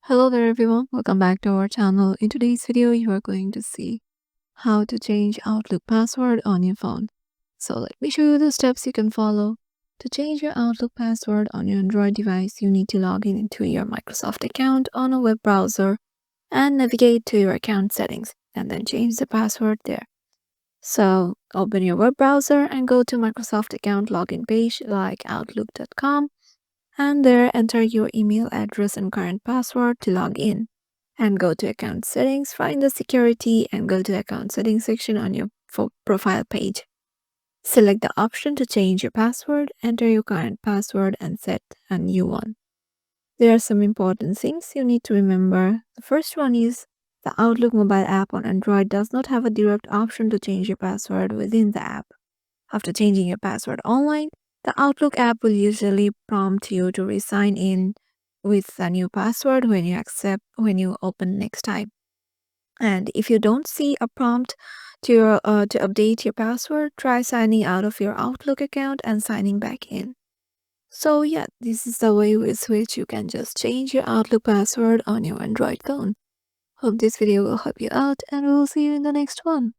Hello there everyone, welcome back to our channel. In today's video, you are going to see how to change Outlook password on your phone. So let me show you the steps you can follow. To change your Outlook password on your Android device, you need to log in into your Microsoft account on a web browser and navigate to your account settings and then change the password there. So open your web browser and go to Microsoft account login page like outlook.com and there enter your email address and current password to log in. And go to account settings, find the security and go to account settings section on your profile page. Select the option to change your password, enter your current password and set a new one. There are some important things you need to remember. The first one is the Outlook mobile app on Android does not have a direct option to change your password within the app. After changing your password online, the Outlook app will usually prompt you to re-sign in with a new password when you open next time. And if you don't see a prompt to update your password, try signing out of your Outlook account and signing back in. So yeah, this is the way with which you can just change your Outlook password on your Android phone. Hope this video will help you out and we'll see you in the next one.